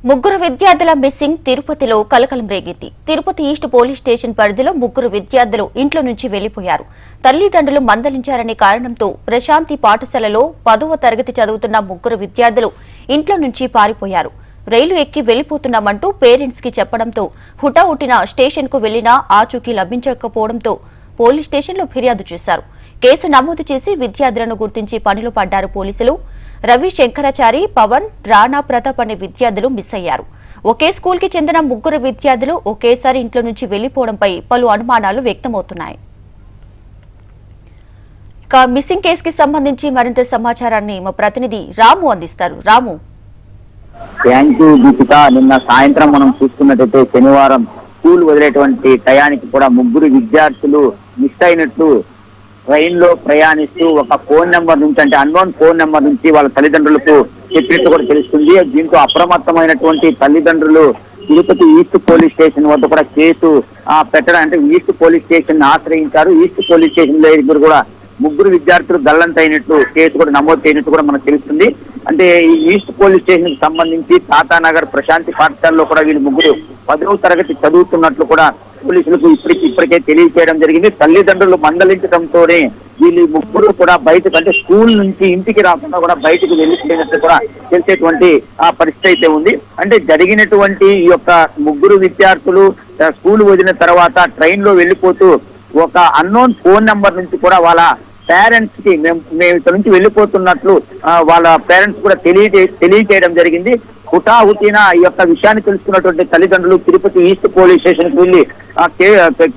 ముగ్గురు విద్యార్థుల మిస్సింగ్ తిరుపతిలో కలకలం రేగింది. తిరుపతి ఈస్ట్ పోలీస్ స్టేషన్ పరిధిలో ముగ్గురు విద్యార్థులు ఇంట్లో నుంచి వెళ్లిపోయారు. తల్లిదండ్రులు మందలించారనే కారణంతో ప్రశాంతి పాఠశాలలో 10వ తరగతి చదువుతున్న ముగ్గురు విద్యార్థులు ఇంట్లో నుంచి పారిపోయారు. రైలు ఎక్కి వెళ్లిపోతున్నామంటూ పేరెంట్స్ కి చెప్పడంతో హుటాహుటిన స్టేషన్ కు వెళ్లినా ఆచూకీ లభించకపోవడంతో పోలీస్ స్టేషన్లో ఫిర్యాదు చేశారు. కేసు నమోదు చేసి విద్యార్థులను గుర్తించి పనిలో పడ్డారు పోలీసులు. రవి శంకరాచారి, పవన్, రాణా ప్రతాప్ అనే విద్యార్థులు మిస్ అయ్యారు. ఒకే స్కూల్ కి చెందిన ముగ్గురు విద్యార్థులు ఒకేసారి ఇంట్లో నుంచి వెళ్లిపోవడంపై పలు అనుమానాలు వ్యక్తమవుతున్నాయి. ఇక మిస్సింగ్ కేసుకి సంబంధించి మరింత సమాచారాన్ని మా ప్రతినిధి రాము అందిస్తారు. రాము. Thank you Deepika. నిన్న సాయంత్రం మనం చూసుకున్నట్టయితే శనివారం స్కూల్ వదిలేటువంటి టయానికి కూడా ముగ్గురు విద్యార్థులు మిస్ అయినట్లు ట్రైన్ లో ప్రయాణిస్తూ ఒక ఫోన్ నెంబర్ నుంచి, అంటే అన్నోన్ ఫోన్ నెంబర్ నుంచి వాళ్ళ తల్లిదండ్రులకు చెప్పినట్టు కూడా తెలుస్తుంది. దీంతో అప్రమత్తమైనటువంటి తల్లిదండ్రులు తిరుపతి ఈస్ట్ పోలీస్ స్టేషన్ వద్ద కూడా కేసు పెట్టడం, అంటే ఈస్ట్ పోలీస్ స్టేషన్ ఆశ్రయించారు. ఈస్ట్ పోలీస్ స్టేషన్ లో కూడా ముగ్గురు విద్యార్థులు గల్లంతైనట్లు కేసు కూడా నమోదు చేయనట్టు కూడా మనకు తెలుస్తుంది. అంటే ఈ ఈస్ట్ పోలీస్ స్టేషన్ కి సంబంధించి తాతానగర్ ప్రశాంతి పాఠశాలలో కూడా వీళ్ళు ముగ్గురు 10వ తరగతి చదువుతున్నట్లు కూడా పోలీసులకు ఇప్పటికే తెలియజేయడం జరిగింది. తల్లిదండ్రులు మందలించడంతోనే వీళ్ళు ముగ్గురు కూడా బయటకు, అంటే స్కూల్ నుంచి ఇంటికి రాకుండా కూడా బయటకు వెళ్ళిపోయినట్టు కూడా తెలిసేటువంటి పరిస్థితి అయితే ఉంది. అంటే జరిగినటువంటి ఈ యొక్క ముగ్గురు విద్యార్థులు స్కూల్ వదిలిన తర్వాత ట్రైన్ లో వెళ్ళిపోతూ ఒక అన్నోన్ ఫోన్ నెంబర్ నుంచి కూడా వాళ్ళ పేరెంట్స్ కి మేము ఇక్కడ నుంచి వెళ్ళిపోతున్నట్లు వాళ్ళ పేరెంట్స్ కూడా తెలియజేయడం జరిగింది. హుటాహుటిన ఈ యొక్క విషయాన్ని తెలుసుకున్నటువంటి తల్లిదండ్రులు తిరుపతి ఈస్ట్ పోలీస్ స్టేషన్ కు వెళ్లి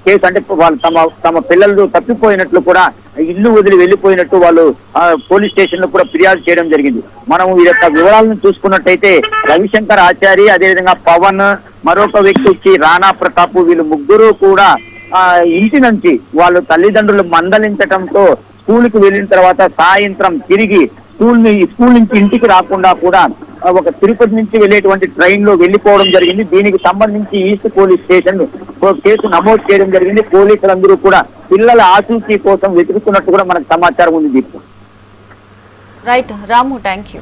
కేసు, అంటే వాళ్ళు తమ పిల్లలు తప్పిపోయినట్లు కూడా ఇల్లు వదిలి వెళ్ళిపోయినట్టు వాళ్ళు పోలీస్ స్టేషన్ లో కూడా ఫిర్యాదు చేయడం జరిగింది. మనం ఈ యొక్క వివరాలను చూసుకున్నట్టయితే రవిశంకర్ ఆచారి, అదేవిధంగా పవన్, మరొక వ్యక్తి వచ్చి రాణా ప్రతాప్, వీళ్ళు ముగ్గురు కూడా ఇంటి నుంచి వాళ్ళు తల్లిదండ్రులు మందలించడంతో స్కూల్ కి వెళ్ళిన తర్వాత సాయంత్రం తిరిగి స్కూల్ నుంచి ఇంటికి రాకుండా కూడా ఒక తిరుపతి నుంచి వెళ్ళేటువంటి ట్రైన్ లో వెళ్ళిపోవడం జరిగింది. దీనికి సంబంధించి ఈస్ట్ పోలీస్ స్టేషన్ కేసు నమోదు చేయడం జరిగింది. పోలీసులందరూ కూడా పిల్లల ఆచూకీ కోసం వెతుకుతున్నట్టు కూడా మనకు సమాచారం ఉంది. Right Ramu, thank you.